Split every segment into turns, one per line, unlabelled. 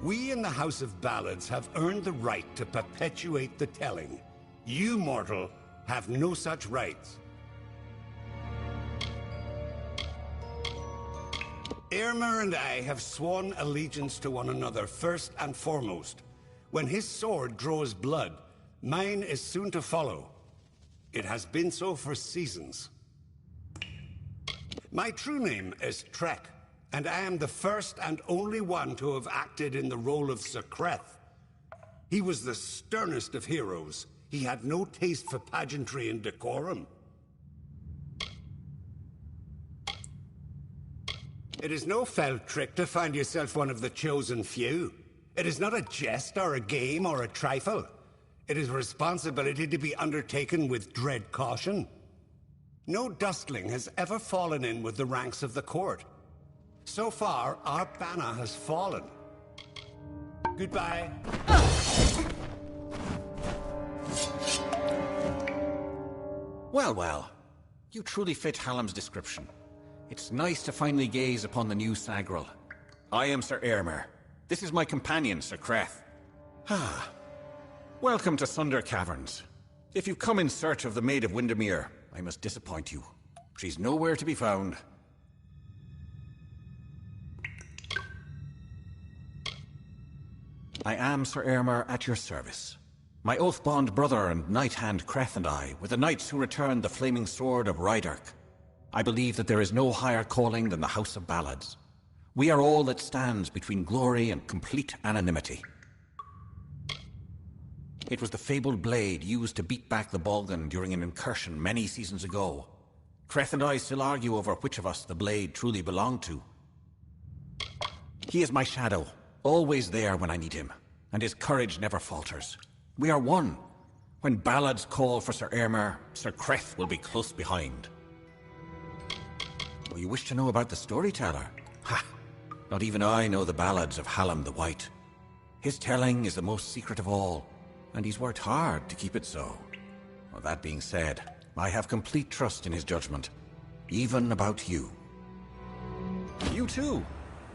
We in the House of Ballads have earned the right to perpetuate the telling. You, mortal, have no such rights. Irmer and I have sworn allegiance to one another first and foremost. When his sword draws blood, mine is soon to follow. It has been so for seasons. My true name is Trek, and I am the first and only one to have acted in the role of Sir Creth. He was the sternest of heroes. He had no taste for pageantry and decorum. It is no fell trick to find yourself one of the chosen few. It is not a jest or a game or a trifle. It is a responsibility to be undertaken with dread caution. No dustling has ever fallen in with the ranks of the court. So far, our banner has fallen. Goodbye.
Well, well. You truly fit Hallam's description. It's nice to finally gaze upon the new Sagril. I am Sir Aylmer. This is my companion, Sir Creth. Ah. Welcome to Sunder Caverns. If you've come in search of the Maid of Windermere, I must disappoint you. She's nowhere to be found. I am Sir Aylmer at your service. My oath-bond brother and knight-hand Creth and I were the knights who returned the flaming sword of Ryderk. I believe that there is no higher calling than the House of Ballads. We are all that stands between glory and complete anonymity. It was the fabled blade used to beat back the Balgan during an incursion many seasons ago. Creth and I still argue over which of us the blade truly belonged to. He is my shadow, always there when I need him, and his courage never falters. We are one. When Ballads call for Sir Aylmer, Sir Creth will be close behind. You wish to know about the storyteller? Ha! Not even I know the ballads of Hallam the White. His telling is the most secret of all, and he's worked hard to keep it so. Well, that being said, I have complete trust in his judgment, even about you. You too?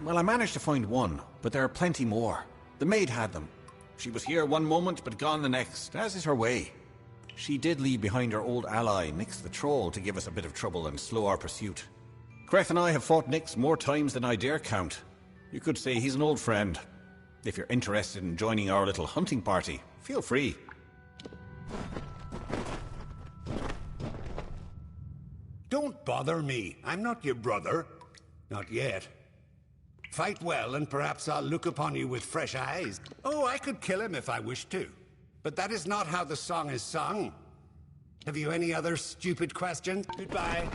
Well, I managed to find one, but there are plenty more. The maid had them. She was here one moment, but gone the next, as is her way. She did leave behind her old ally, Nyx the Troll, to give us a bit of trouble and slow our pursuit. Creth and I have fought Nyx more times than I dare count. You could say he's an old friend. If you're interested in joining our little hunting party, feel free.
Don't bother me. I'm not your brother. Not yet. Fight well, and perhaps I'll look upon you with fresh eyes. Oh, I could kill him if I wished to. But that is not how the song is sung. Have you any other stupid questions? Goodbye.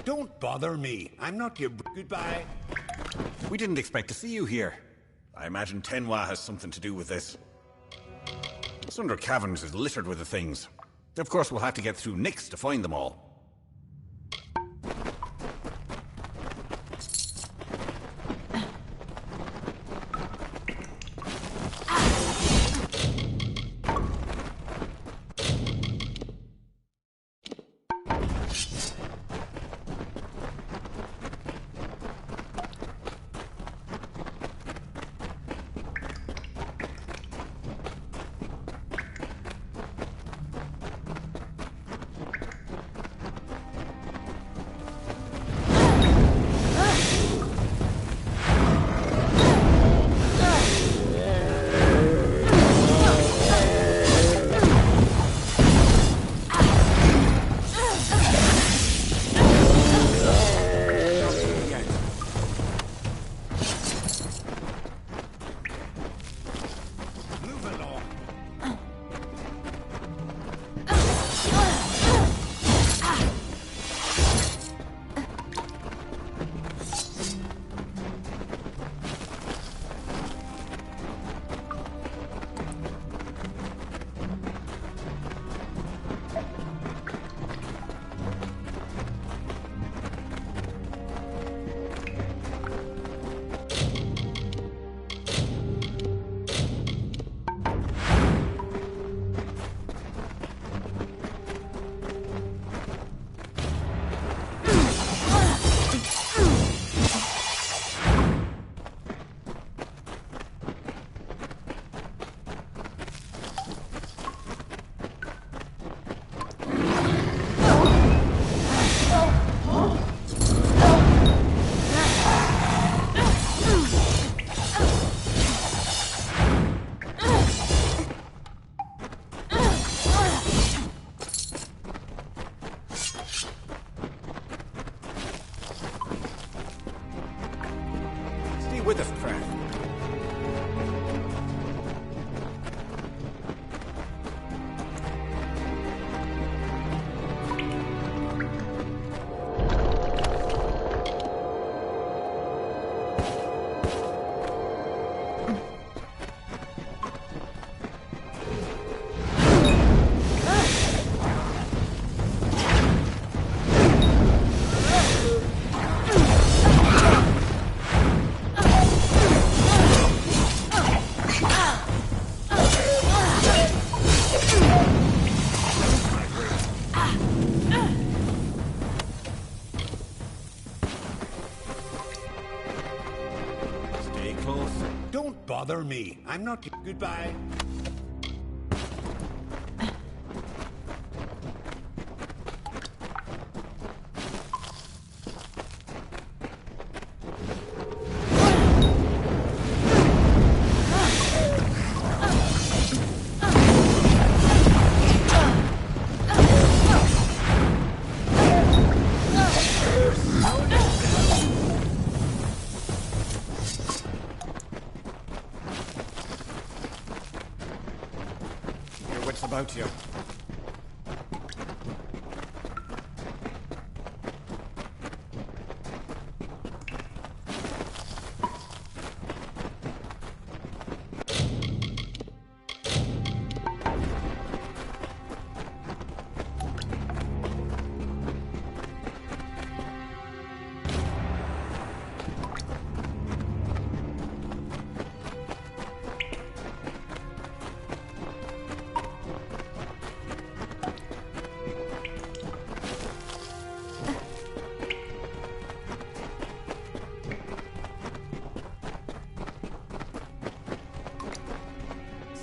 Don't bother me. I'm not your... Goodbye.
We didn't expect to see you here. I imagine Tenwa has something to do with this. Sunder Caverns is littered with the things. Of course, we'll have to get through Nyx to find them all. with us, friend.
Don't bother me. I'm not... Goodbye.
What's about you?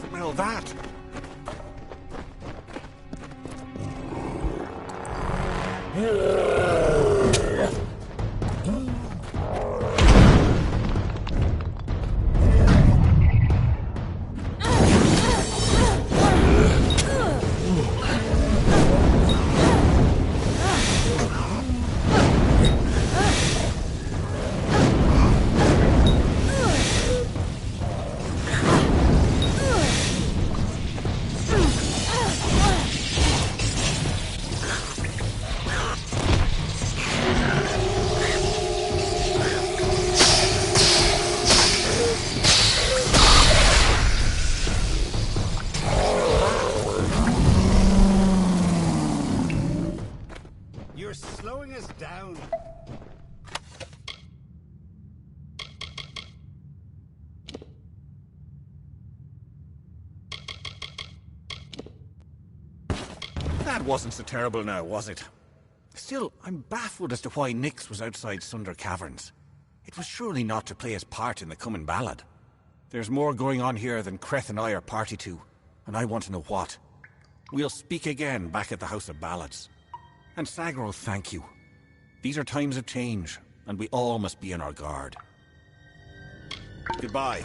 Smell that!
You're slowing us down.
That wasn't so terrible now, was it? Still, I'm baffled as to why Nyx was outside Sunder Caverns. It was surely not to play his part in the coming ballad. There's more going on here than Creth and I are party to, and I want to know what. We'll speak again back at the House of Ballads. And Sagro, thank you. These are times of change, and we all must be on our guard. Goodbye.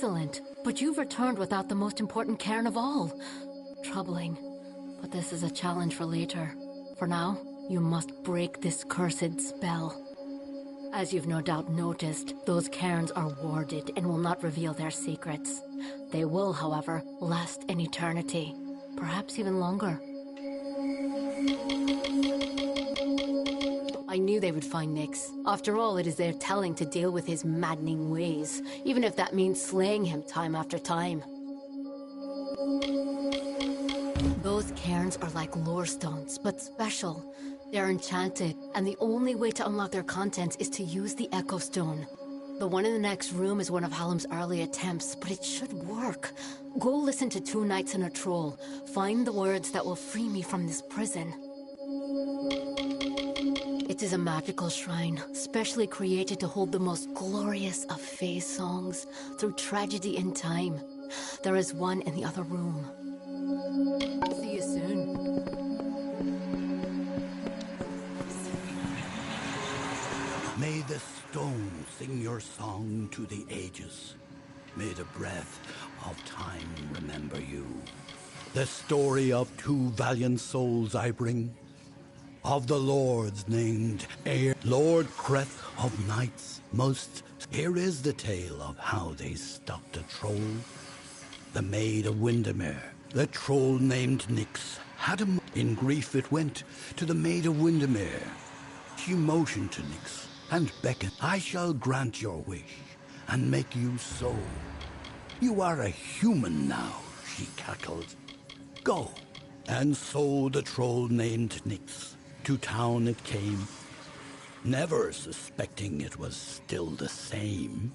Excellent, but you've returned without the most important cairn of all. Troubling, but this is a challenge for later. For now, you must break this cursed spell. As you've no doubt noticed, those cairns are warded and will not reveal their secrets. They will, however, last an eternity, perhaps even longer. I knew they would find Nyx. After all, it is their telling to deal with his maddening ways, even if that means slaying him time after time. Those cairns are like lore stones, but special. They're enchanted, and the only way to unlock their contents is to use the Echo Stone. The one in the next room is one of Hallam's early attempts, but it should work. Go listen to Two Knights and a Troll. Find the words that will free me from this prison. It is a magical shrine, specially created to hold the most glorious of Fae songs through tragedy and time. There is one in the other room. See you soon.
May the stone sing your song to the ages. May the breath of time remember you. The story of two valiant souls I bring, of the lords named Lord Creth of Knights most. Here is the tale of how they stopped a troll. The maid of Windermere, the troll named Nyx, had him. In grief it went to the maid of Windermere. She motioned to Nyx and beckoned. I shall grant your wish and make you so. You are a human now, she cackled. Go. And so the troll named Nyx, to town it came, never suspecting it was still the same.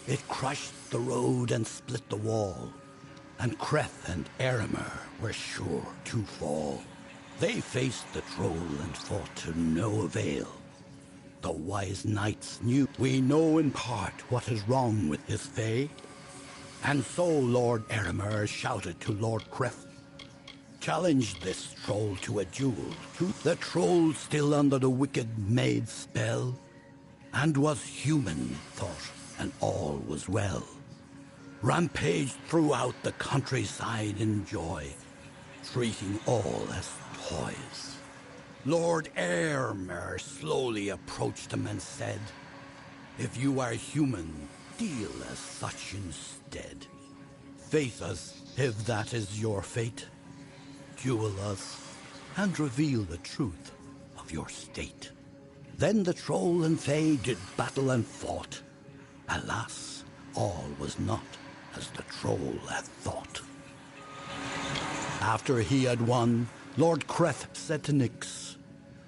It crushed the road and split the wall, and Creth and Eremer were sure to fall. They faced the troll and fought to no avail. The wise knights knew, we know in part what is wrong with this Fae. And so Lord Eremer shouted to Lord Creth, challenged this troll to a duel. The troll still under the wicked maid's spell, and was human, thought, and all was well. Rampaged throughout the countryside in joy, treating all as toys. Lord Eremer slowly approached him and said, if you are human, deal as such instead. Face us, if that is your fate. Duel us, and reveal the truth of your state. Then the troll and Fae did battle and fought. Alas, all was not as the troll had thought. After he had won, Lord Creth said to Nyx,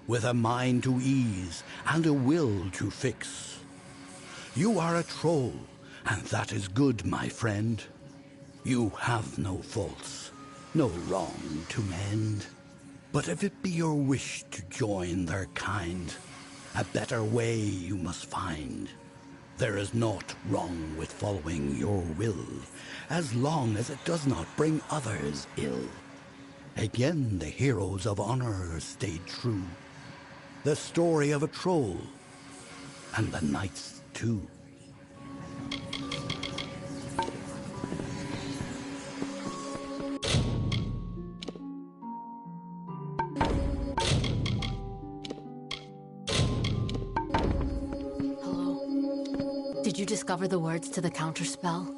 with a mind to ease and a will to fix, you are a troll, and that is good, my friend. You have no faults, no wrong to mend. But if it be your wish to join their kind, a better way you must find. There is naught wrong with following your will, as long as it does not bring others ill. Again the heroes of honor stayed true. The story of a troll, and the knights too.
Did you discover the words to the counterspell?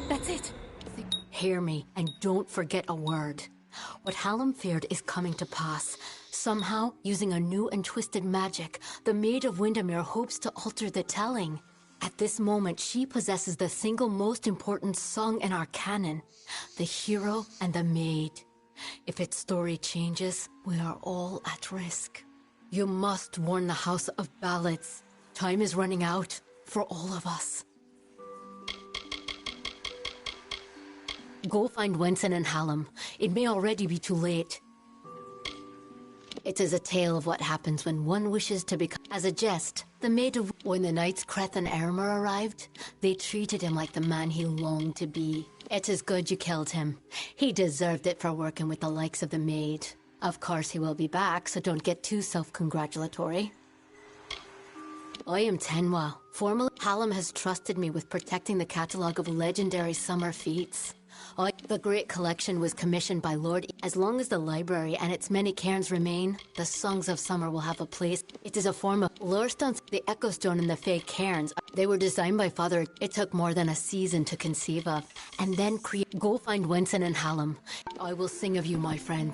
That's it. Hear me, and don't forget a word. What Hallam feared is coming to pass. Somehow, using a new and twisted magic, the Maid of Windermere hopes to alter the telling. At this moment, she possesses the single most important song in our canon, The Hero and the Maid. If its story changes, we are all at risk. You must warn the House of Ballads. Time is running out for all of us. Go find Wenson and Hallam. It may already be too late. It is a tale of what happens when one wishes to become... As a jest, the maid of... When the knights Creth and Ermer arrived, they treated him like the man he longed to be. It is good you killed him. He deserved it for working with the likes of the maid. Of course he will be back, so don't get too self-congratulatory. I am Tenwa. Formerly, Hallam has trusted me with protecting the catalogue of legendary summer feats. The Great Collection was commissioned by Lord... As long as the library and its many cairns remain, the Songs of Summer will have a place. It is a form of... Lorestones, the Echo Stone and the Fey cairns, they were designed by Father. It took more than a season to conceive of. And then create... Go find Wenson and Hallam. I will sing of you, my friend.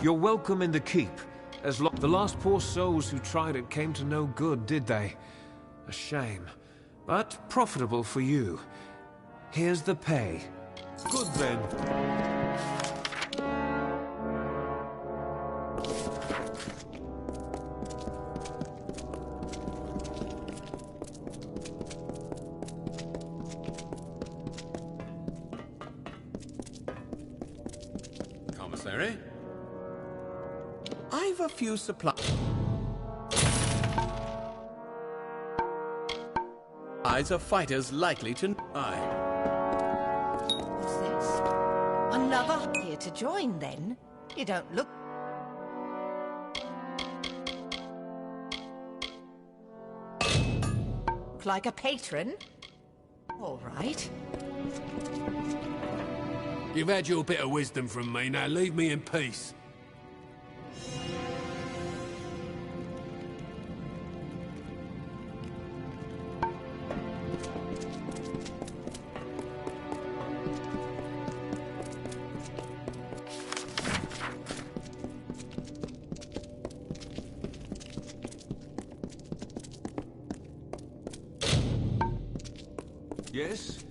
You're welcome in the keep. The last poor souls who tried it came to no good, did they? A shame. But profitable for you. Here's the pay.
Good then.
Commissary? I've a few supplies of fighters likely to...
What's this? Another here to join, then? You don't look... like a patron? All right.
You've had your bit of wisdom from me, now leave me in peace.
Yes?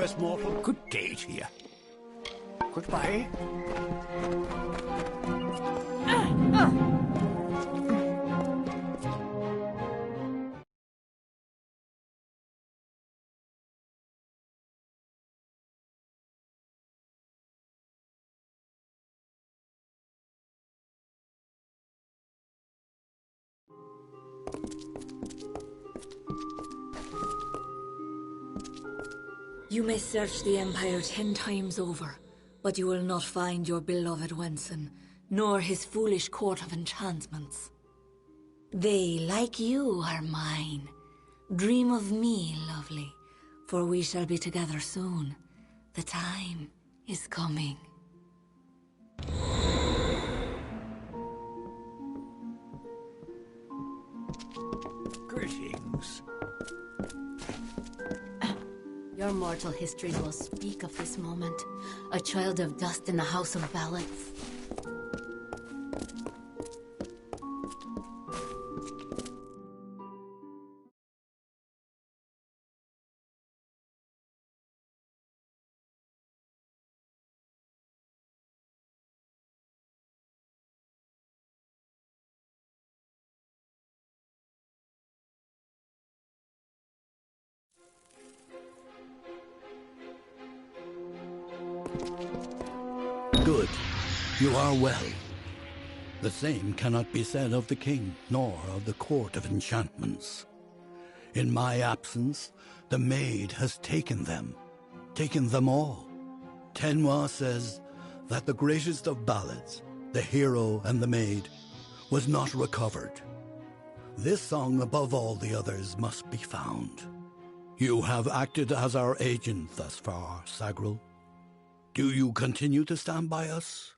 dearest mortal, good day to you. Goodbye.
You may search the Empire 10 times over, but you will not find your beloved Wenson, nor his foolish court of enchantments. They, like you, are mine. Dream of me, lovely, for we shall be together soon. The time is coming.
Greetings.
Your mortal histories will speak of this moment. A child of dust in the House of Ballads.
Good. You are well. The same cannot be said of the king, nor of the court of enchantments. In my absence, the maid has taken them all. Tenwa says that the greatest of ballads, the hero and the maid, was not recovered. This song, above all the others, must be found. You have acted as our agent thus far, Sagril. Do you continue to stand by us?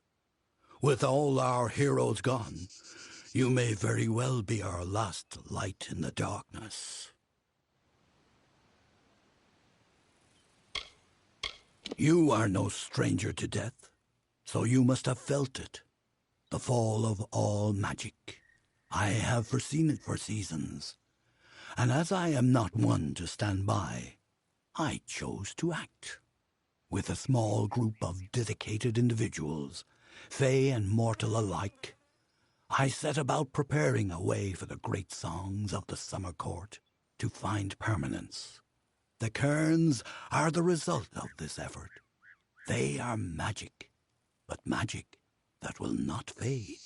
With all our heroes gone, you may very well be our last light in the darkness. You are no stranger to death, so you must have felt it. The fall of all magic. I have foreseen it for seasons. And as I am not one to stand by, I chose to act. With a small group of dedicated individuals, Fae and mortal alike, I set about preparing a way for the great songs of the Summer Court to find permanence. The cairns are the result of this effort. They are magic, but magic that will not fade.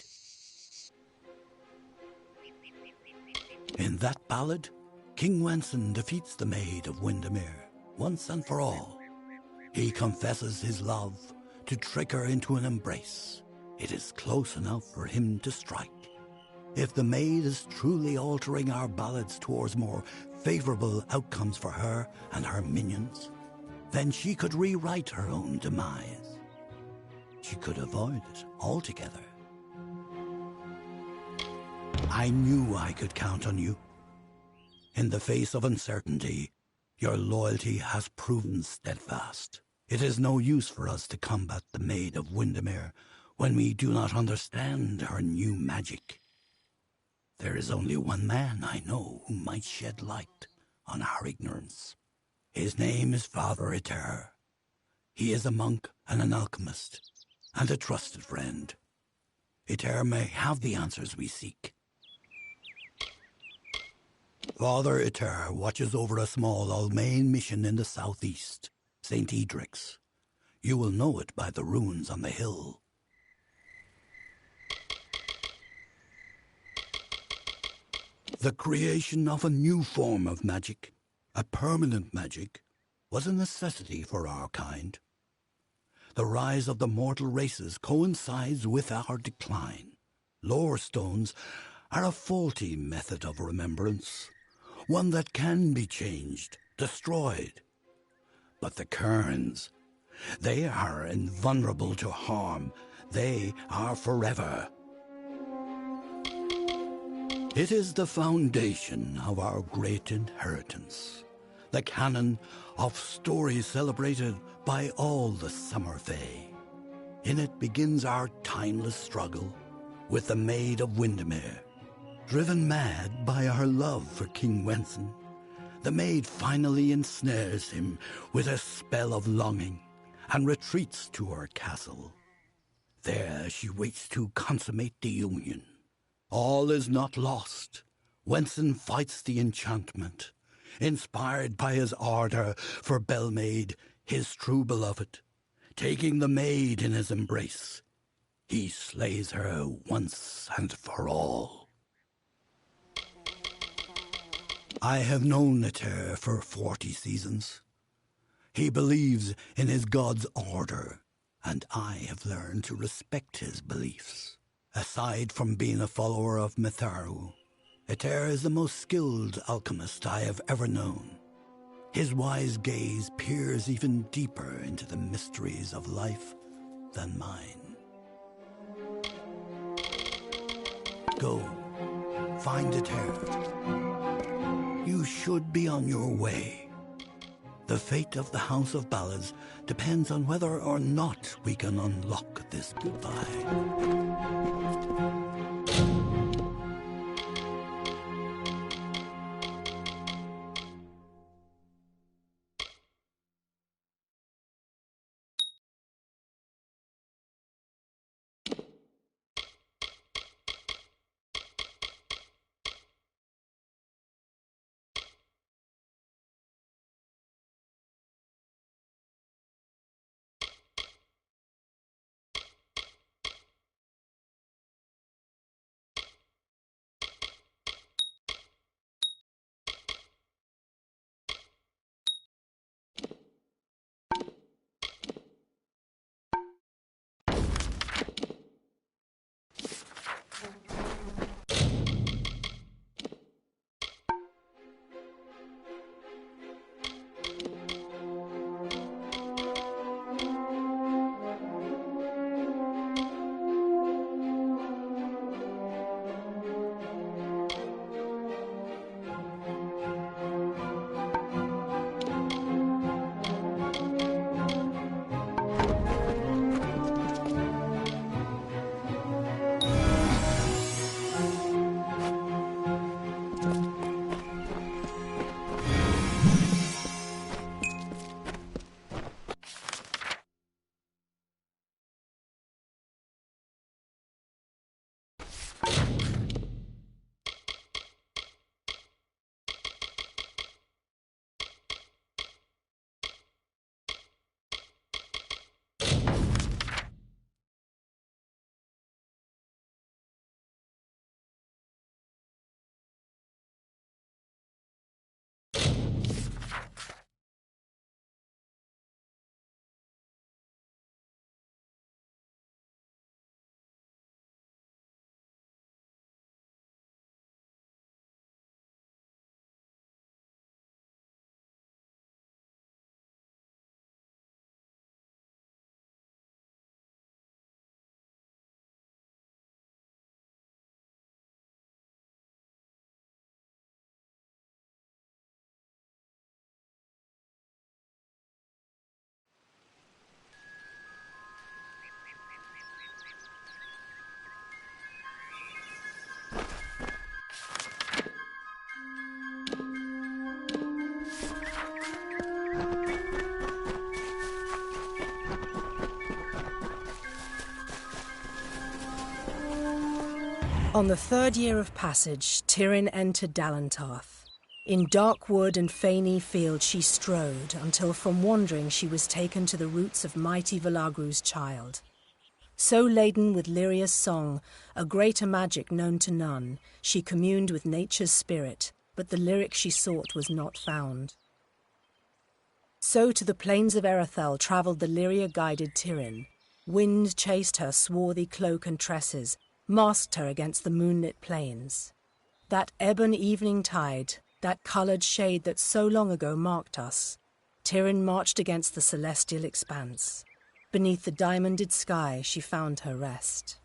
In that ballad, King Wenson defeats the Maid of Windermere once and for all. He confesses his love to trick her into an embrace. It is close enough for him to strike. If the maid is truly altering our ballads towards more favorable outcomes for her and her minions, then she could rewrite her own demise. She could avoid it altogether. I knew I could count on you. In the face of uncertainty, your loyalty has proven steadfast. It is no use for us to combat the Maid of Windermere when we do not understand her new magic. There is only one man I know who might shed light on our ignorance. His name is Father Iter. He is a monk and an alchemist, and a trusted friend. Iter may have the answers we seek. Father Iter watches over a small Almain mission in the southeast, St. Edric's. You will know it by the runes on the hill. The creation of a new form of magic, a permanent magic, was a necessity for our kind. The rise of the mortal races coincides with our decline. Lore stones are a faulty method of remembrance, one that can be changed, destroyed. But the cairns, they are invulnerable to harm. They are forever. It is the foundation of our great inheritance, the canon of stories celebrated by all the Summer Fae. In it begins our timeless struggle with the Maid of Windermere. Driven mad by our love for King Wenson, the maid finally ensnares him with a spell of longing and retreats to her castle. There she waits to consummate the union. All is not lost. Wenson fights the enchantment, inspired by his ardour for Belmaid, his true beloved. Taking the maid in his embrace, he slays her once and for all. I have known Eter for 40 seasons. He believes in his god's order, and I have learned to respect his beliefs. Aside from being a follower of Mitharu, Eter is the most skilled alchemist I have ever known. His wise gaze peers even deeper into the mysteries of life than mine. Go, find Eter. You should be on your way. The fate of the House of Ballads depends on whether or not we can unlock this goodbye.
On the third year of passage, Tyrion entered Dalantarth. In dark wood and fany field she strode, until from wandering she was taken to the roots of mighty Velagru's child. So laden with Lyria's song, a greater magic known to none, she communed with nature's spirit, but the lyric she sought was not found. So to the plains of Erethel travelled the Lyria-guided Tyrion. Wind chased her swarthy cloak and tresses, masked her against the moonlit plains. That ebon evening tide, that coloured shade that so long ago marked us, Tyrion marched against the celestial expanse. Beneath the diamonded sky she found her rest.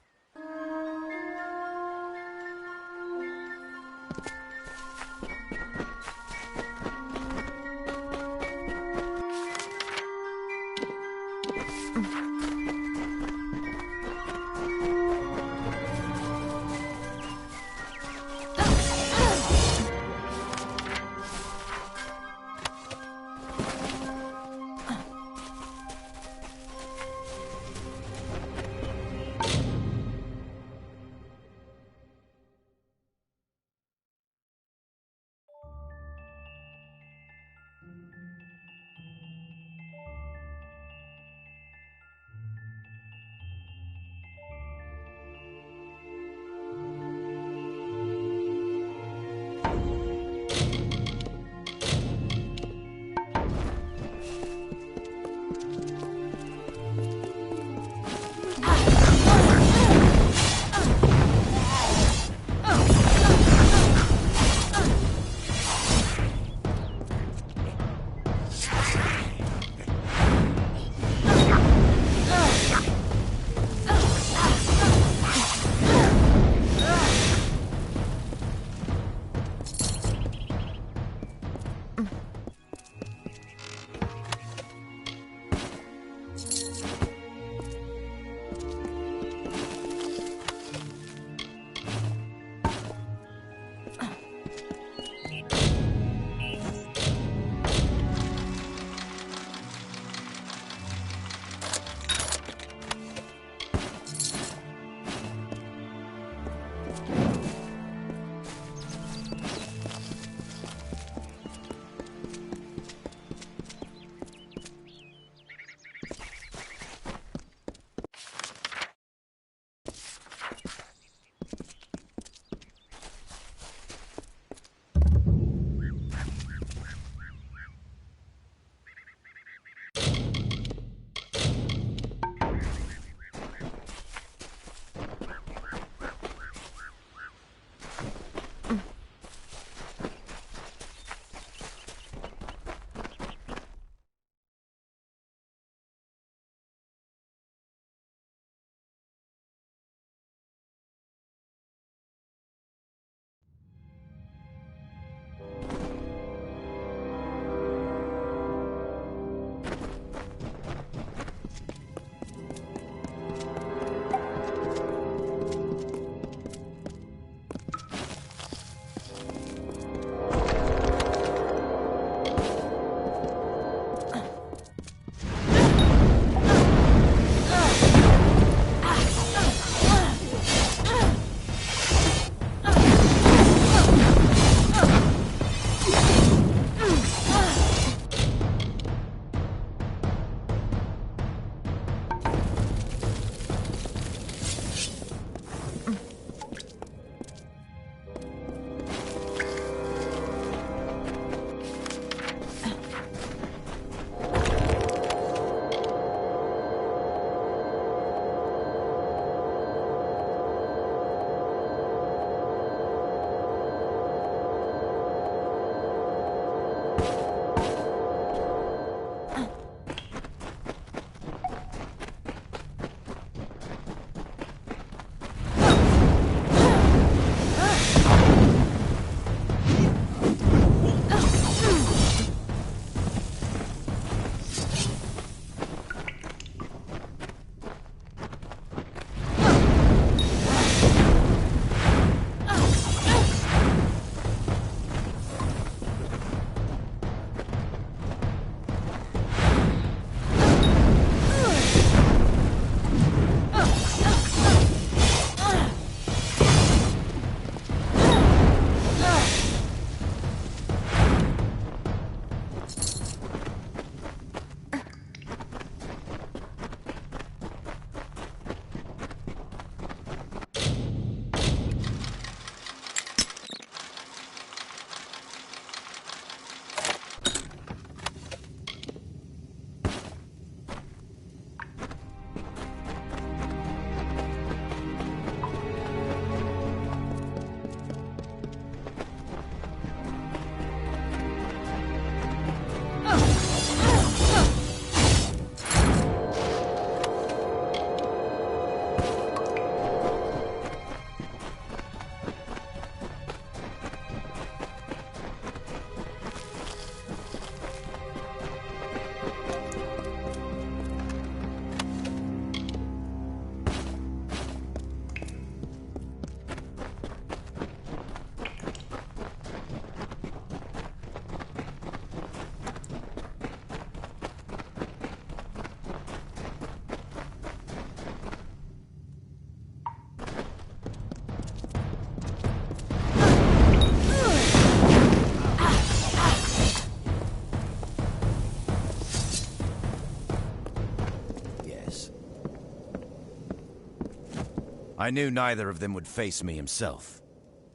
I knew neither of them would face me himself.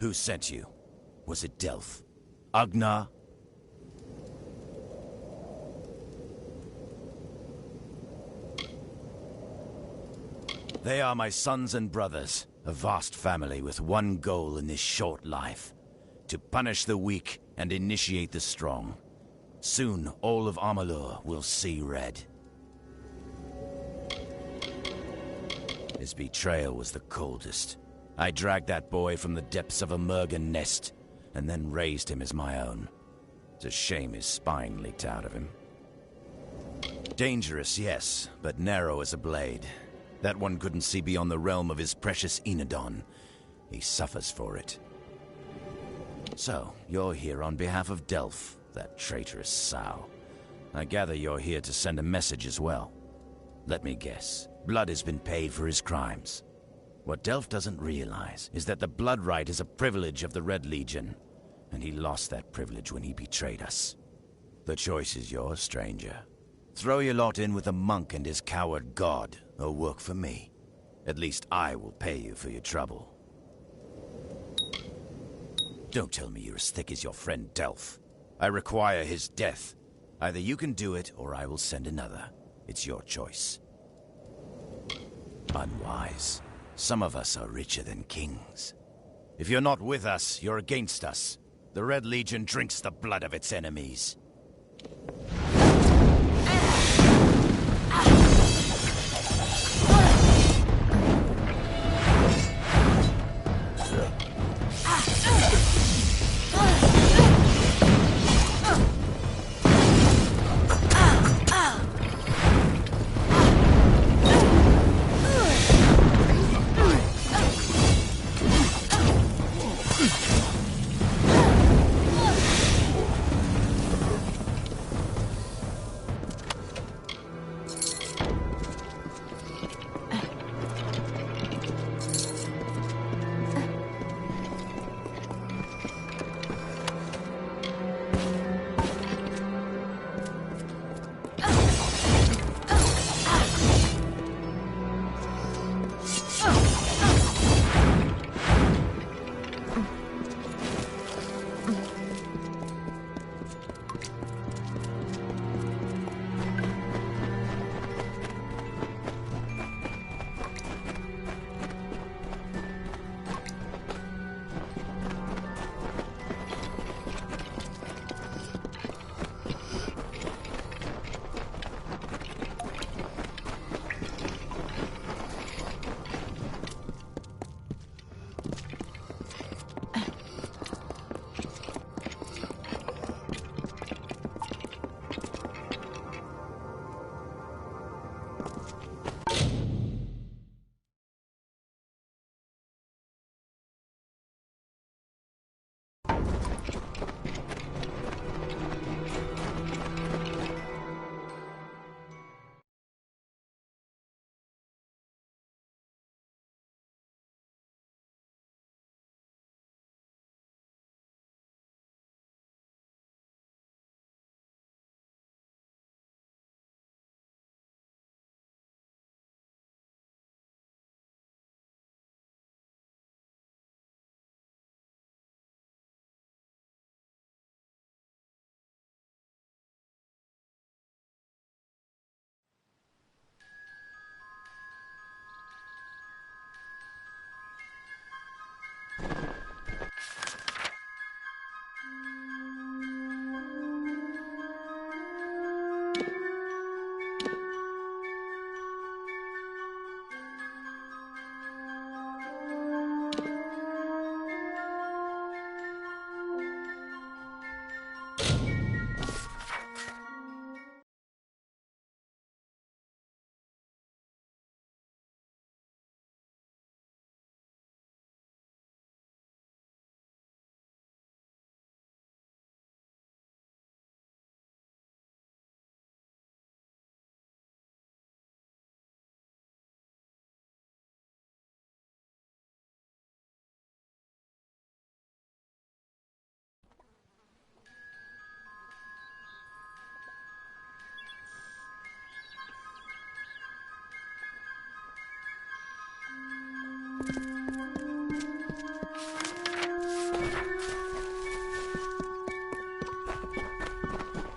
Who sent you? Was it Delph? Agnar? They are my sons and brothers, a vast family with one goal in this short life: to punish the weak and initiate the strong. Soon, all of Amalur will see red. His betrayal was the coldest. I dragged that boy from the depths of a Mergen nest, and then raised him as my own. It's a shame his spine leaked out of him. Dangerous, yes, but narrow as a blade. That one couldn't see beyond the realm of his precious Enodon. He suffers for it. So, you're here on behalf of Delph, that traitorous sow. I gather you're here to send a message as well. Let me guess. Blood has been paid for his crimes. What Delph doesn't realize is that the blood right is a privilege of the Red Legion, and he lost that privilege when he betrayed us. The choice is yours, stranger. Throw your lot in with the monk and his coward god, or work for me. At least I will pay you for your trouble. Don't tell me you're as thick as your friend Delph. I require his death. Either you can do it, or I will send another. It's your choice. Unwise. Some of us are richer than kings. If you're not with us, you're against us. The Red Legion drinks the blood of its enemies.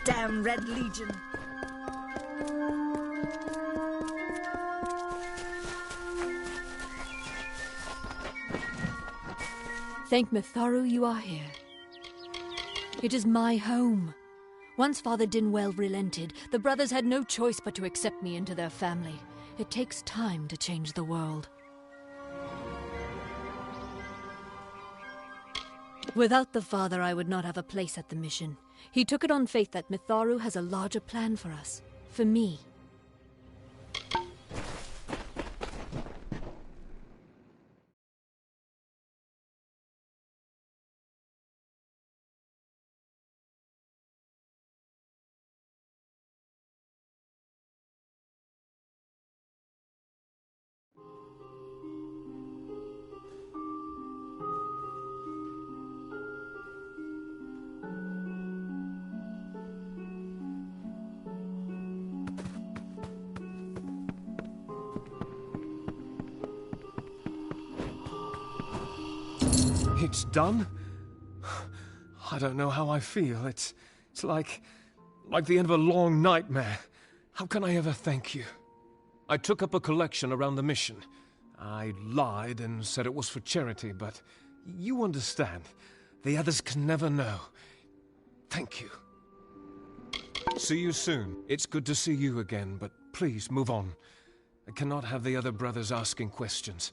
Damn Red Legion.
Thank Mitharu you are here. It is my home. Once Father Dinwell relented, the brothers had no choice but to accept me into their family. It takes time to change the world. Without the Father, I would not have a place at the mission. He took it on faith that Mitharu has a larger plan for us. For me.
It's done? I don't know how I feel. It's like the end of a long nightmare. How can I ever thank you? I took up a collection around the mission. I lied and said it was for charity, but you understand. The others can never know. Thank you. See you soon. It's good to see you again, but please move on. I cannot have the other brothers asking questions.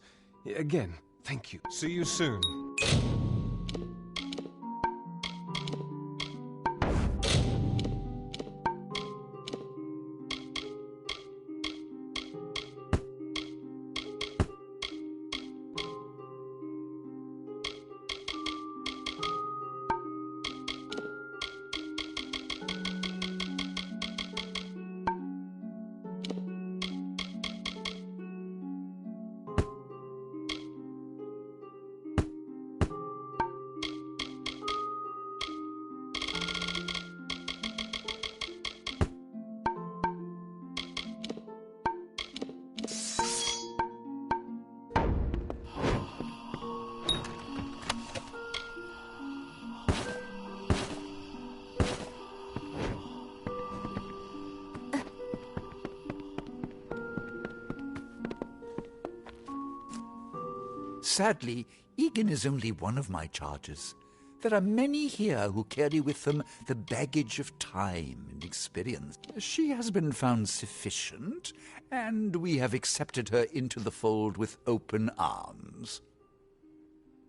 Again, thank you. See you soon.
Sadly, Egan is only one of my charges. There are many here who carry with them the baggage of time and experience. She has been found sufficient, and we have accepted her into the fold with open arms.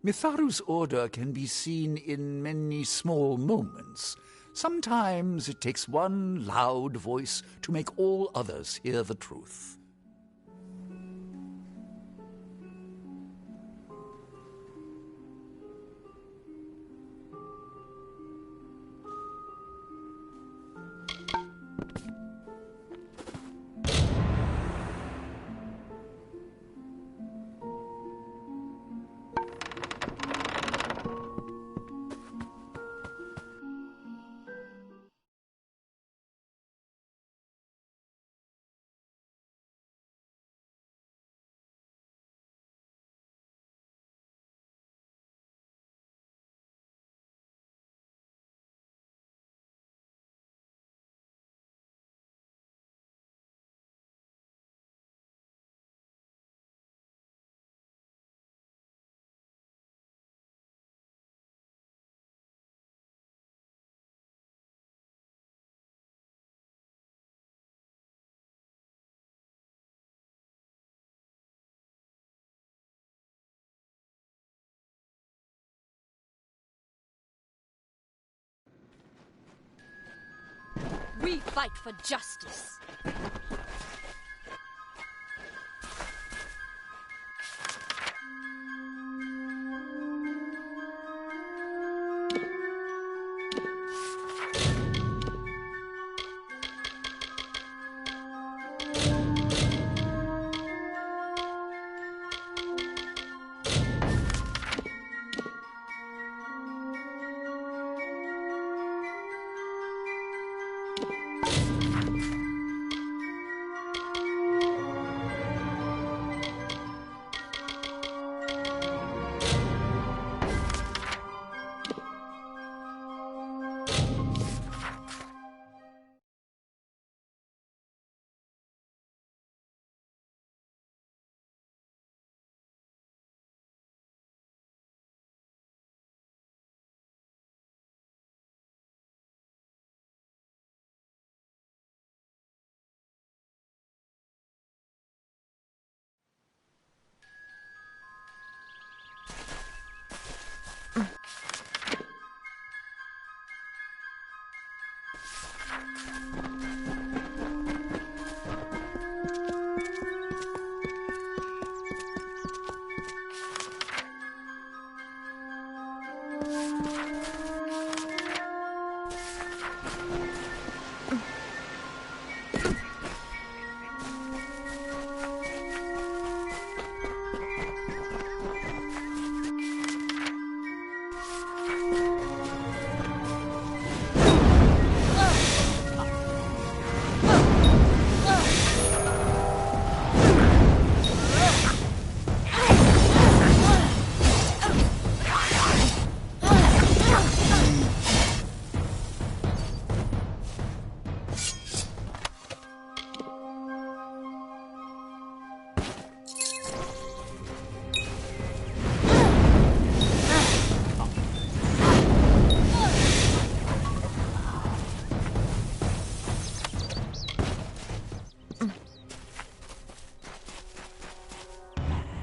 Mitharu's order can be seen in many small moments. Sometimes it takes one loud voice to make all others hear the truth.
We fight for justice.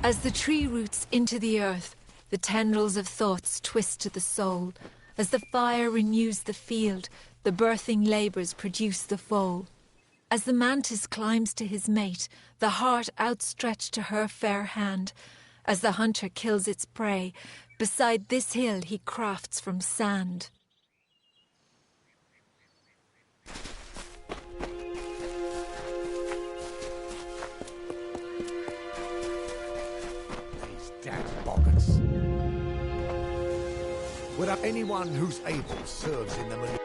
As the tree roots into the earth, the tendrils of thoughts twist to the soul. As the fire renews the field, the birthing labours produce the foal. As the mantis climbs to his mate, the heart outstretched to her fair hand. As the hunter kills its prey, beside this hill he crafts from sand.
Damn boggarts. Without anyone who's able serves in the militia.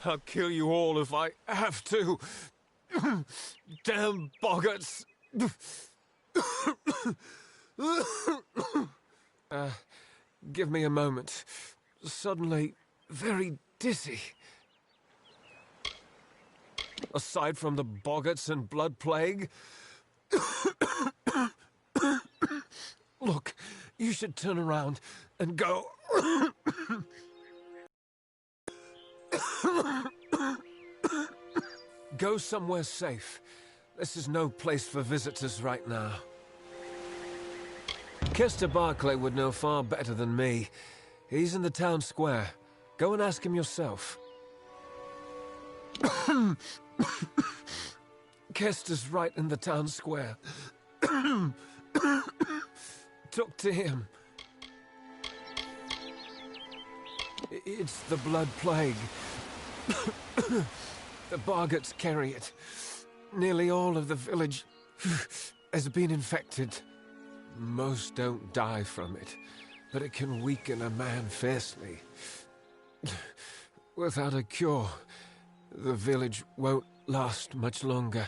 I'll kill you all if I have to. Damn boggarts. Give me a moment. Suddenly, very dizzy. Aside from the boggarts and blood plague. Look, you should turn around and go. Go somewhere safe. This is no place for visitors right now. Kester Barclay would know far better than me. He's in the town square. Go and ask him yourself. Kester's right in the town square. Talk to him. It's the blood plague. The boggarts carry it. Nearly all of the village has been infected. Most don't die from it, but it can weaken a man fiercely. Without a cure, the village won't last much longer.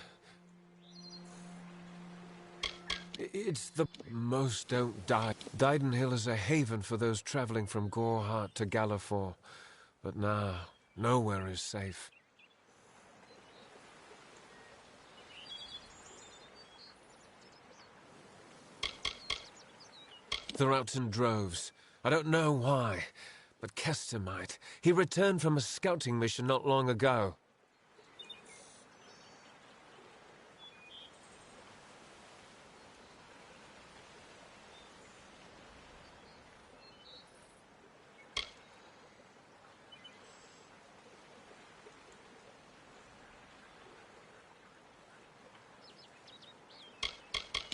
It's the... Most don't die. Didenhill is a haven for those travelling from Gorehart to Gallifore. But now, nowhere is safe. They're out in droves. I don't know why, but Kester might. He returned from a scouting mission not long ago.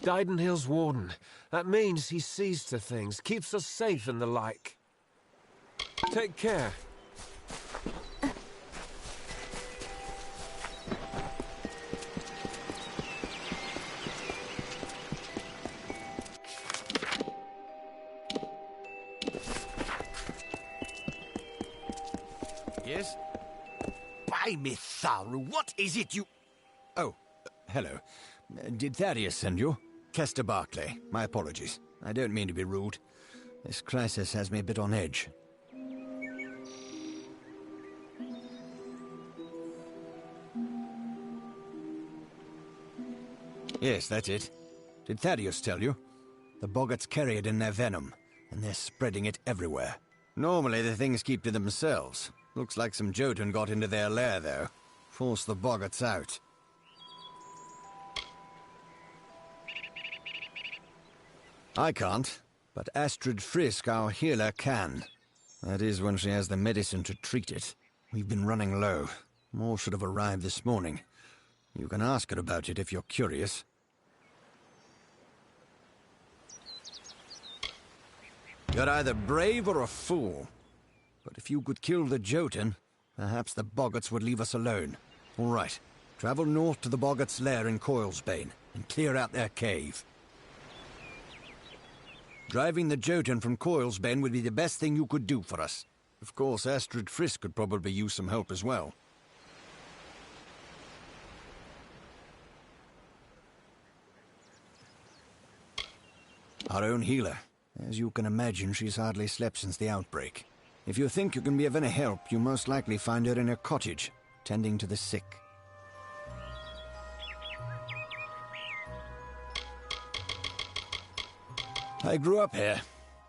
Didenhill's warden. That means he sees to things, keeps us safe and the like. Take care.
Yes? By Mitharu, what is it you...
Oh, hello. Did Thaddeus send you? Kester Barclay. My apologies. I don't mean to be rude. This crisis has me a bit on edge. Yes, that's it. Did Thaddeus tell you? The boggarts carry it in their venom, and they're spreading it everywhere. Normally the things keep to themselves. Looks like some Jotun got into their lair, though. Forced the boggarts out. I can't, but Astrid Frisk, our healer, can. That is when she has the medicine to treat it. We've been running low. More should have arrived this morning. You can ask her about it if you're curious. You're either brave or a fool. But if you could kill the Jotun, perhaps the Boggarts would leave us alone. All right, travel north to the Boggarts' lair in Coilsbane and clear out their cave. Driving the Jotun from Coilsbane would be the best thing you could do for us. Of course, Astrid Frisk could probably use some help as well. Our own healer. As you can imagine, she's hardly slept since the outbreak. If you think you can be of any help, you most likely find her in her cottage, tending to the sick. I grew up here.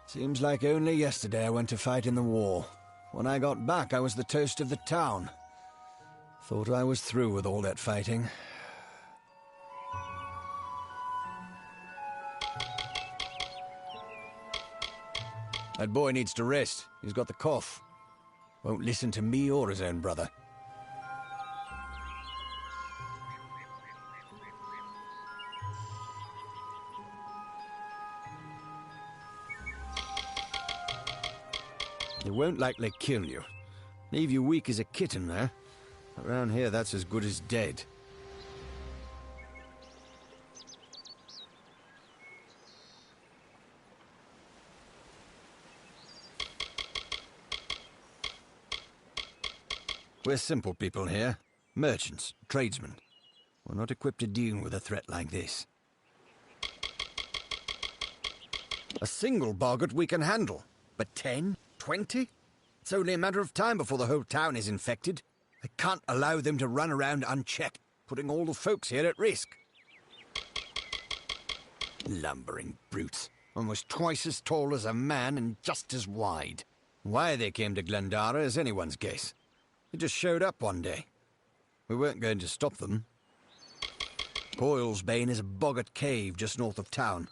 Seems like only yesterday I went to fight in the war. When I got back, I was the toast of the town. Thought I was through with all that fighting. That boy needs to rest. He's got the cough. Won't listen to me or his own brother. It won't likely kill you. Leave you weak as a kitten there. Around here, that's as good as dead. We're simple people here. Merchants, tradesmen. We're not equipped to deal with a threat like this. A single boggart we can handle. But 10? 20? It's only a matter of time before the whole town is infected. I can't allow them to run around unchecked, putting all the folks here at risk. Lumbering brutes. Almost twice as tall as a man and just as wide. Why they came to Glendara is anyone's guess. They just showed up one day. We weren't going to stop them. Coilsbane is a boggart cave just north of town.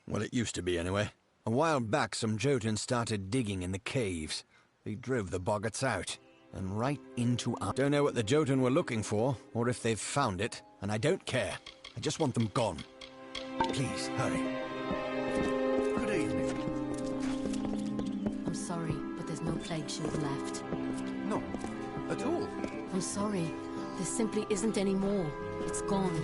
Well, it used to be anyway. A while back, some Jotuns started digging in the caves. They drove the boggarts out, and right into our... Don't know what the Jotun were looking for, or if they've found it, and I don't care. I just want them gone. Please, hurry. Good evening.
I'm sorry, but there's no plague shield left.
No, at all.
I'm sorry. There simply isn't any more. It's gone.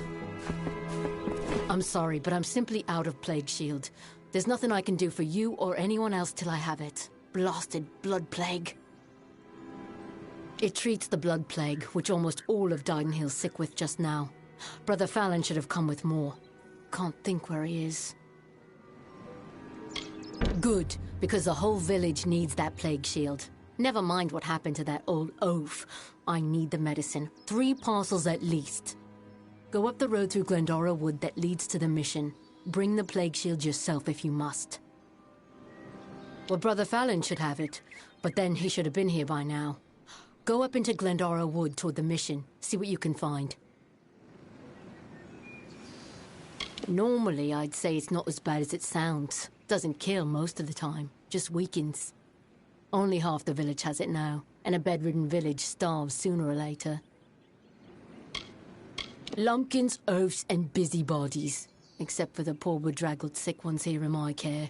I'm sorry, but I'm simply out of plague shield. There's nothing I can do for you or anyone else till I have it. Blasted blood plague. It treats the blood plague, which almost all of Didenhill's sick with just now. Brother Fallon should have come with more. Can't think where he is. Good, because the whole village needs that plague shield. Never mind what happened to that old oaf. I need the medicine. 3 parcels at least. Go up the road through Glendora Wood that leads to the mission. Bring the plague shield yourself if you must. Well, Brother Fallon should have it, but then he should have been here by now. Go up into Glendora Wood toward the mission. See what you can find. Normally, I'd say it's not as bad as it sounds. Doesn't kill most of the time, just weakens. Only half the village has it now, and a bedridden village starves sooner or later. Lumpkins, oafs, and busybodies. Except for the poor bedraggled sick ones here in my care.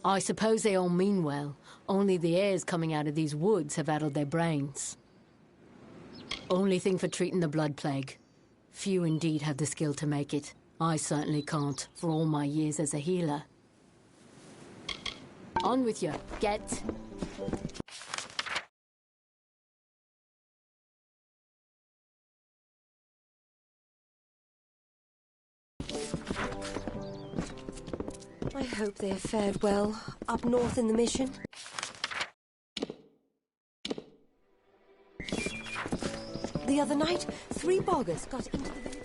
I suppose they all mean well, only the airs coming out of these woods have addled their brains. Only thing for treating the blood plague. Few indeed have the skill to make it. I certainly can't, for all my years as a healer. On with you. Get...
I hope they have fared well, up north in the mission. The other night, 3 boggarts got into the village.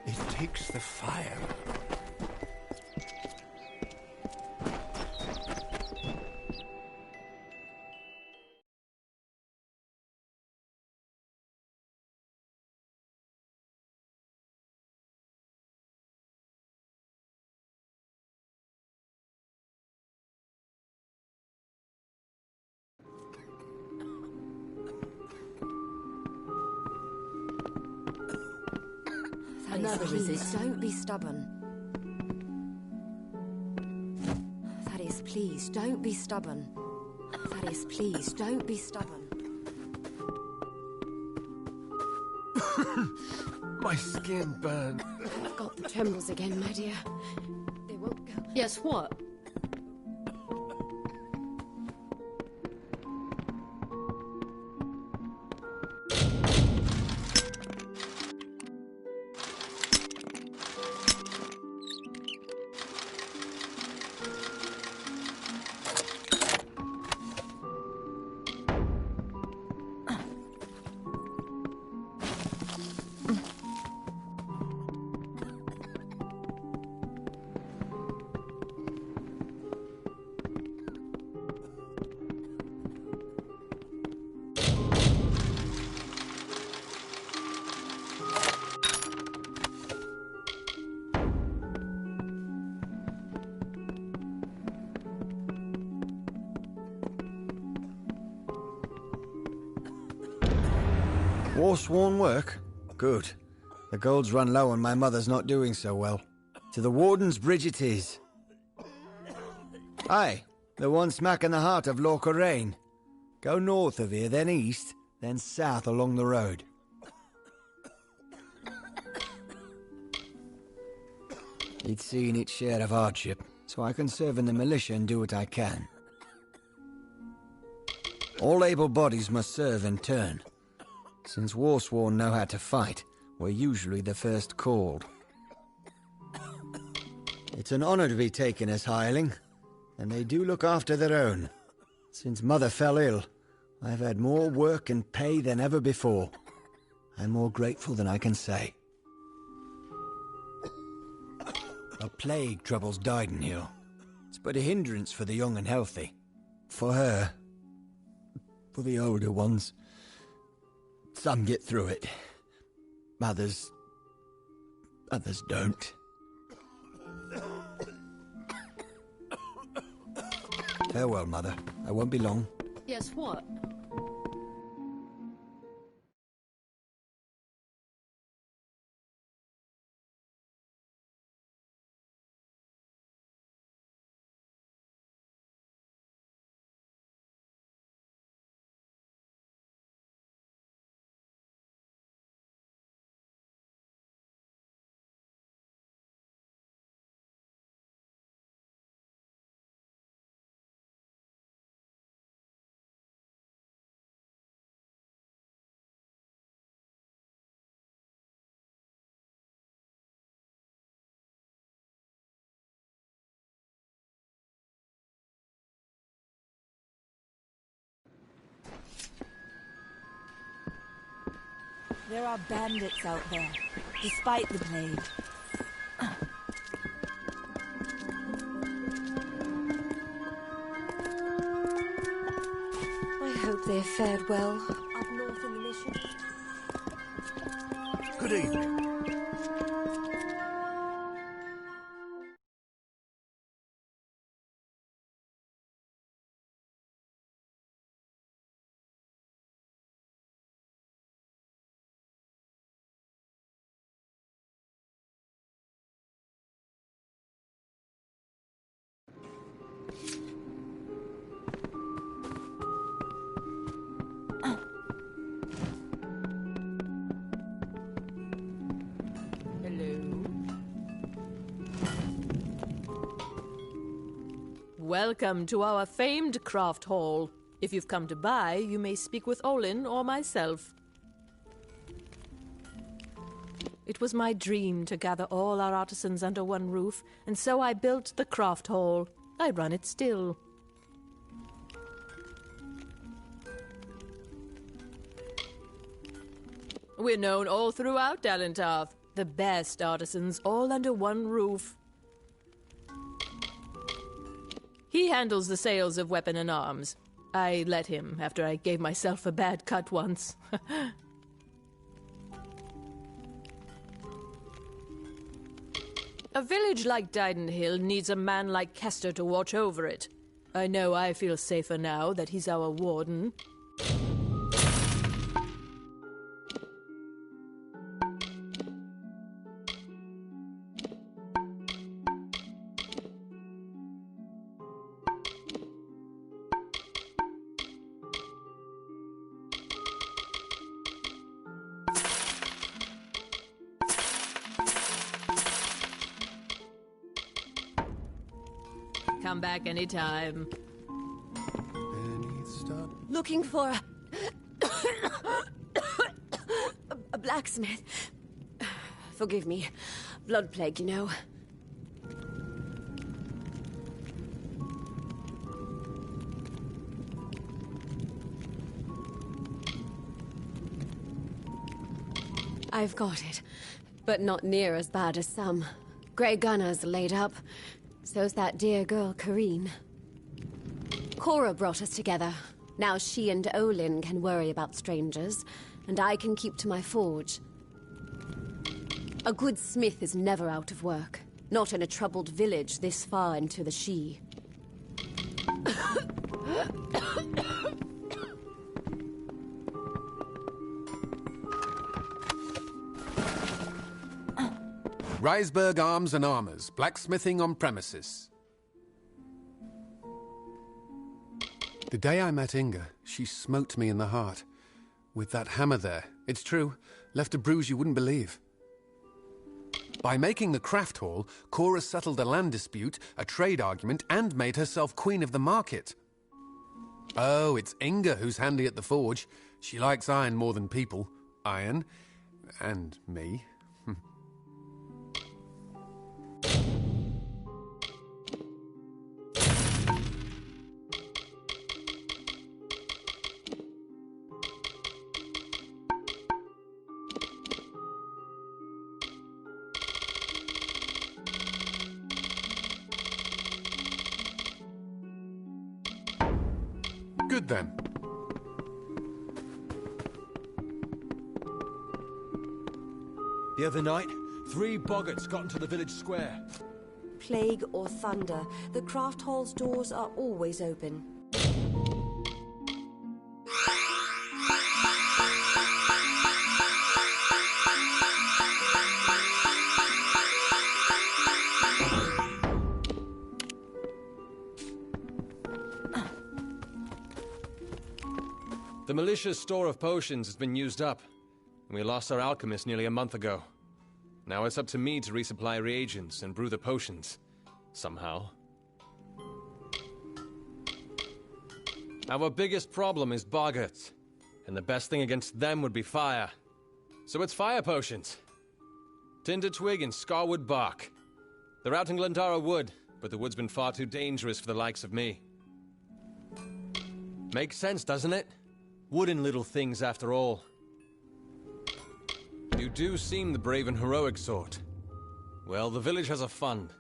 It takes the fire.
Another resist.
Don't be stubborn. Thaddeus, please, don't be stubborn. Thaddeus, please, don't be stubborn.
My skin burned.
I've got the trembles again, my dear. They won't go.
Yes, what?
Forsworn work? Good. The gold's run low and my mother's not doing so well. To the Warden's bridge it is. Aye, the one smack in the heart of Loch-Rain. Go north of here, then east, then south along the road. It's seen its share of hardship, so I can serve in the militia and do what I can. All able bodies must serve in turn. Since Warsworn know how to fight, we're usually the first called. It's an honor to be taken as hireling, and they do look after their own. Since Mother fell ill, I've had more work and pay than ever before. I'm more grateful than I can say. A plague troubles Didenhill. It's but a hindrance for the young and healthy. For her. For the older ones. Some get through it. Others don't. Farewell, Mother. I won't be long.
Yes, what?
There are bandits out there, despite the plague.
I hope they have fared well up north in the mission.
Good evening.
Welcome to our famed craft hall. If you've come to buy, you may speak with Olin or myself. It was my dream to gather all our artisans under one roof, and so I built the craft hall. I run it still. We're known all throughout Dalentarth. The best artisans all under one roof. He handles the sales of weapon and arms. I let him after I gave myself a bad cut once. A village like Didenhill needs a man like Kester to watch over it. I know I feel safer now that he's our warden. come back anytime.
Looking for a blacksmith. Forgive me. Blood plague, you know. I've got it, but not near as bad as some. Grey Gunner's laid up. So's that dear girl, Kareen. Cora brought us together. Now she and Olin can worry about strangers, and I can keep to my forge. A good smith is never out of work. Not in a troubled village this far into the She.
Reisberg Arms and Armours, blacksmithing on premises. The day I met Inga, she smote me in the heart. With that hammer there, it's true, left a bruise you wouldn't believe. By making the craft hall, Cora settled a land dispute, a trade argument, and made herself queen of the market. Oh, it's Inga who's handy at the forge. She likes iron more than people. Iron. And me. Good then.
The other night, 3 boggarts got into the village square.
Plague or thunder, the craft hall's doors are always open.
The militia's store of potions has been used up, and we lost our alchemist nearly a month ago. Now it's up to me to resupply reagents and brew the potions. Somehow. Our biggest problem is boggarts, and the best thing against them would be fire. So it's fire potions. Tinder twig and scarwood bark. They're out in Glendara Wood, but the wood's been far too dangerous for the likes of me. Makes sense, doesn't it? Wooden little things, after all. You do seem the brave and heroic sort. Well, the village has a fund.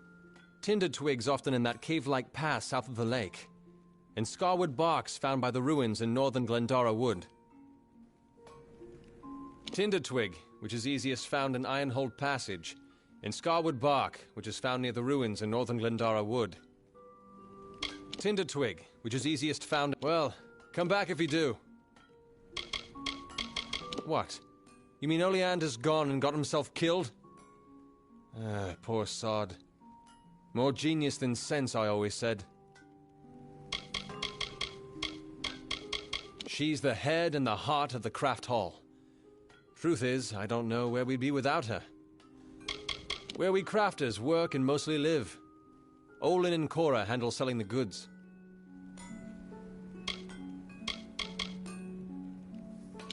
Tinder twigs often in that cave-like pass south of the lake. And scarwood barks found by the ruins in northern Glendara Wood. Tinder twig, which is easiest found in Ironhold Passage. And scarwood bark, which is found near the ruins in northern Glendara Wood. Tinder twig, which is easiest found... Well, come back if you do. What? You mean Oleander's gone and got himself killed? Ah, poor sod. More genius than sense, I always said. She's the head and the heart of the craft hall. Truth is, I don't know where we'd be without her. Where we crafters work and mostly live. Olin and Cora handle selling the goods.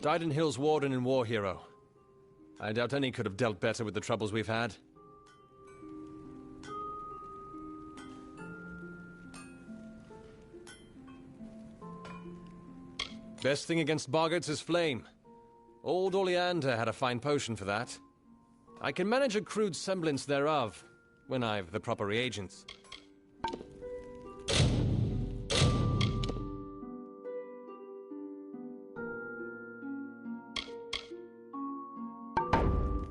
Didenhill's warden and war hero. I doubt any could have dealt better with the troubles we've had. Best thing against boggarts is flame. Old Oleander had a fine potion for that. I can manage a crude semblance thereof, when I've the proper reagents.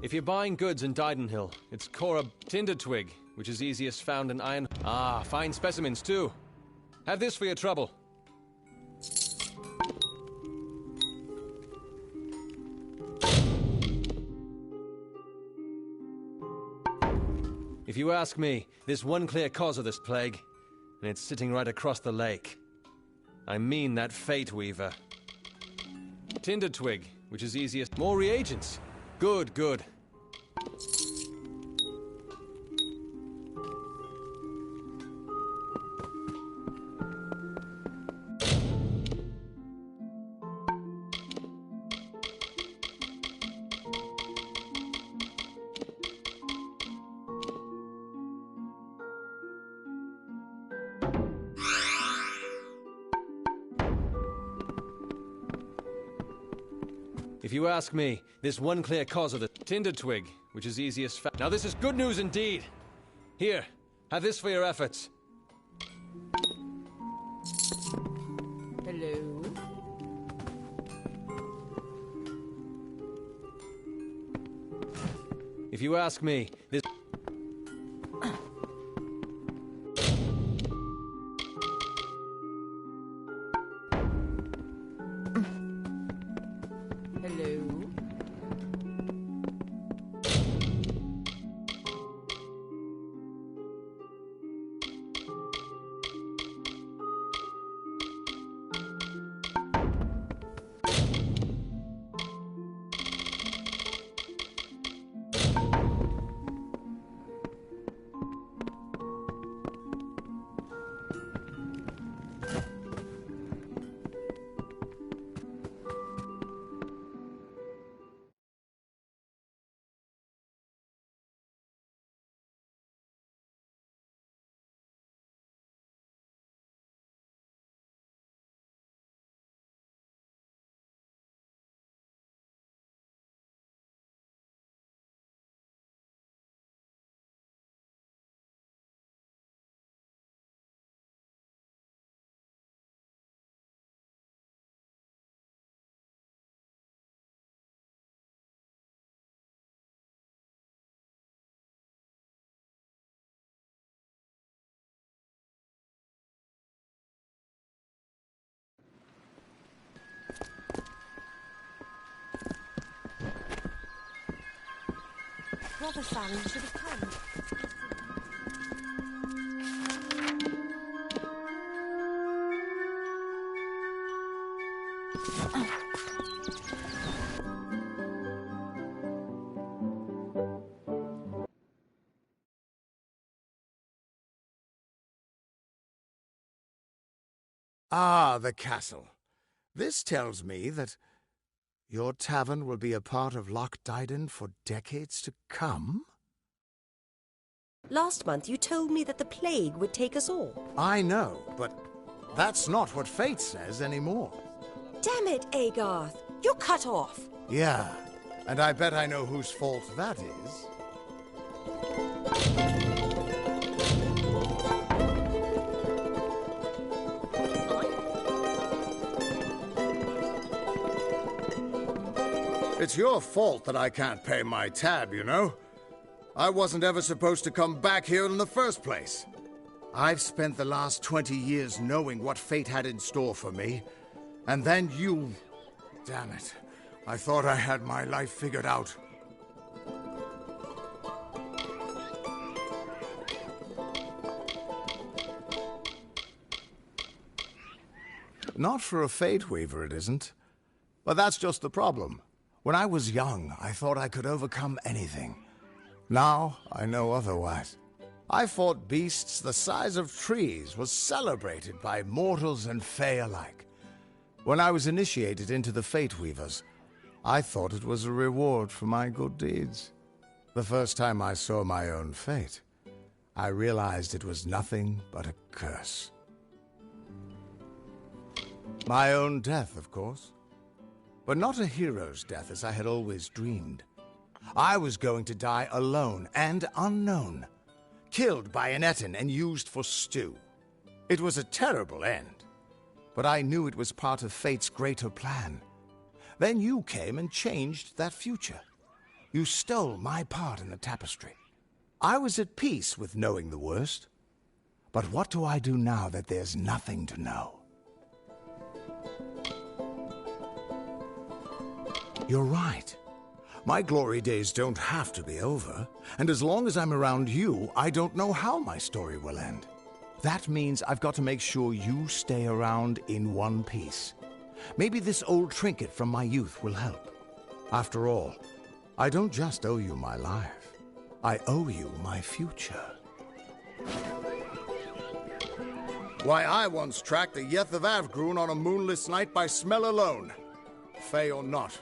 If you're buying goods in Didenhill, it's Cora Tinder twig, which is easiest found in iron... Ah, fine specimens too. Have this for your trouble. If you ask me, there's one clear cause of this plague, and it's sitting right across the lake. I mean that Fate Weaver. Tinder twig, which is easiest... More reagents! Good, good. If you ask me, there's one clear cause of the tinder twig, which is easiest Now this is good news indeed. Here, have this for your efforts.
Hello?
If you ask me, this...
Hello?
Brother Sam should have come.
Ah, the castle. This tells me that your tavern will be a part of Loch Dyden for decades to come?
Last month you told me that the plague would take us all.
I know, but that's not what fate says anymore.
Damn it, Agarth. You're cut off.
Yeah, and I bet I know whose fault that is. It's your fault that I can't pay my tab, you know? I wasn't ever supposed to come back here in the first place. I've spent the last 20 years knowing what fate had in store for me. And then you... Damn it. I thought I had my life figured out. Not for a Fate Weaver, it isn't. But that's just the problem. When I was young, I thought I could overcome anything. Now, I know otherwise. I fought beasts the size of trees, was celebrated by mortals and fae alike. When I was initiated into the Fate Weavers, I thought it was a reward for my good deeds. The first time I saw my own fate, I realized it was nothing but a curse. My own death, of course. But not a hero's death as I had always dreamed. I was going to die alone and unknown, killed by an Etin and used for stew. It was a terrible end, but I knew it was part of fate's greater plan. Then you came and changed that future. You stole my part in the tapestry. I was at peace with knowing the worst. But what do I do now that there's nothing to know? You're right. My glory days don't have to be over, and as long as I'm around you, I don't know how my story will end. That means I've got to make sure you stay around in one piece. Maybe this old trinket from my youth will help. After all, I don't just owe you my life. I owe you my future. Why, I once tracked the Yeth of Avgrun on a moonless night by smell alone. Fey or not,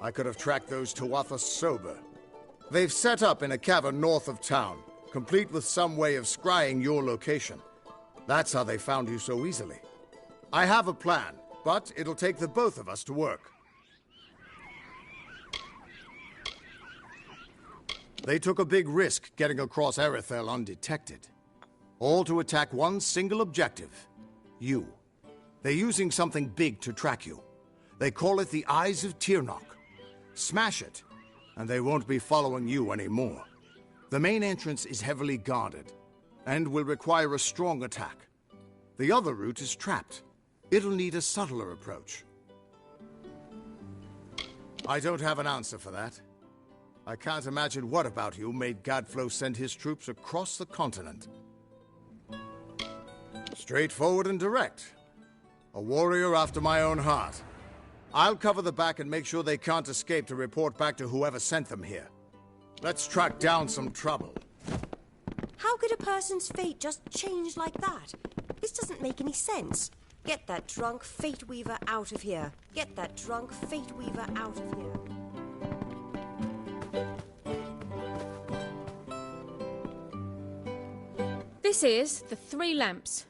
I could have tracked those Tuatha sober. They've set up in a cavern north of town, complete with some way of scrying your location. That's how they found you so easily. I have a plan, but it'll take the both of us to work. They took a big risk getting across Erithel undetected. All to attack one single objective. You. They're using something big to track you. They call it the Eyes of Tirnoch. Smash it, and they won't be following you anymore. The main entrance is heavily guarded, and will require a strong attack. The other route is trapped. It'll need a subtler approach. I don't have an answer for that. I can't imagine what about you made Gadflow send his troops across the continent. Straightforward and direct. A warrior after my own heart. I'll cover the back and make sure they can't escape to report back to whoever sent them here. Let's track down some trouble.
How could a person's fate just change like that? This doesn't make any sense. Get that drunk Fate Weaver out of here. Get that drunk Fate Weaver out of here.
This is the Three Lamps.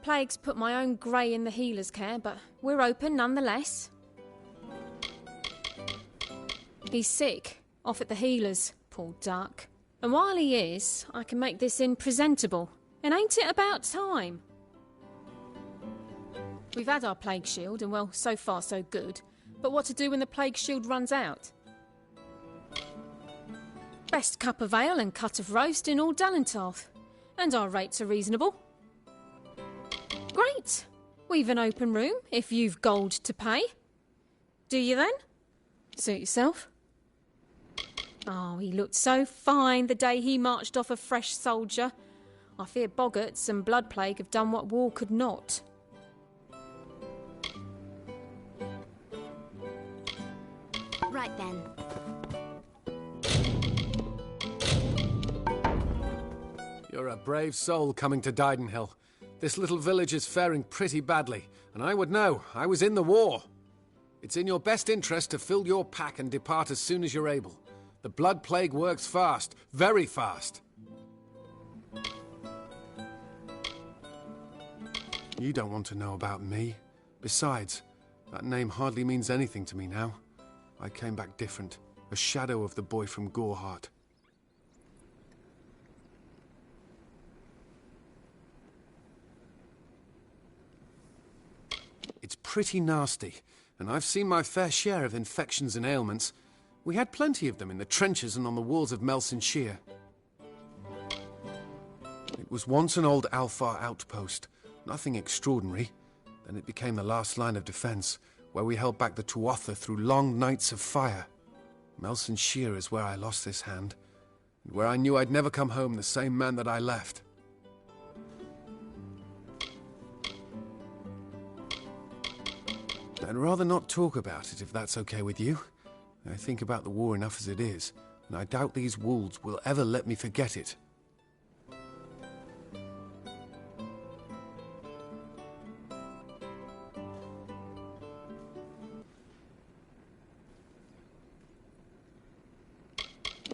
Plague's put my own grey in the healer's care, but we're open nonetheless. He's sick, off at the healer's, poor duck. And while he is, I can make this inn presentable. And ain't it about time? We've had our plague shield, and well, so far so good. But what to do when the plague shield runs out? Best cup of ale and cut of roast in all Dalentarth. And our rates are reasonable. Great! We've an open room, if you've gold to pay. Do you then? Suit yourself. Oh, he looked so fine the day he marched off a fresh soldier. I fear boggarts and blood plague have done what war could not.
Right then.
You're a brave soul coming to Didenhill. This little village is faring pretty badly, and I would know. I was in the war. It's in your best interest to fill your pack and depart as soon as you're able. The blood plague works fast, very fast. You don't want to know about me. Besides, that name hardly means anything to me now. I came back different, a shadow of the boy from Goreheart. It's pretty nasty, and I've seen my fair share of infections and ailments. We had plenty of them in the trenches and on the walls of Melson Shear. It was once an old Alfar outpost, nothing extraordinary. Then it became the last line of defense, where we held back the Tuatha through long nights of fire. Melson Shear is where I lost this hand, and where I knew I'd never come home the same man that I left. I'd rather not talk about it, if that's okay with you. I think about the war enough as it is, and I doubt these wolves will ever let me forget it.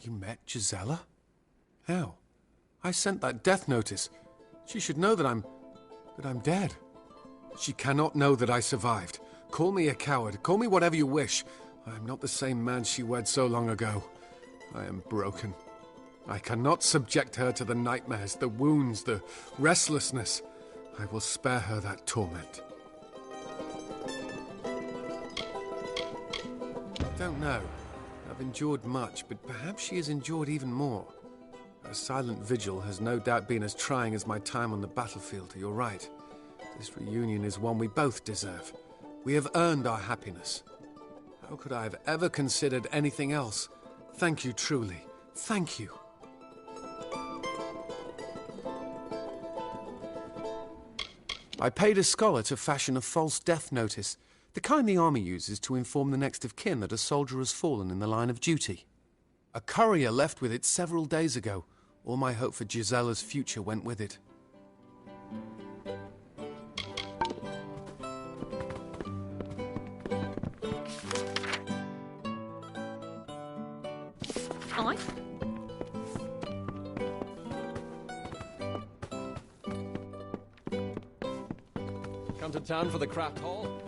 You met Gisela? How? I sent that death notice. She should know that I'm dead. She cannot know that I survived. Call me a coward, call me whatever you wish. I am not the same man she wed so long ago. I am broken. I cannot subject her to the nightmares, the wounds, the restlessness. I will spare her that torment. I don't know. I've endured much, but perhaps she has endured even more. Her silent vigil has no doubt been as trying as my time on the battlefield, you're right. This reunion is one we both deserve. We have earned our happiness. How could I have ever considered anything else? Thank you, truly. Thank you. I paid a scholar to fashion a false death notice, the kind the army uses to inform the next of kin that a soldier has fallen in the line of duty. A courier left with it several days ago. All my hope for Gisela's future went with it.
Aye.
Come to town for the craft hall?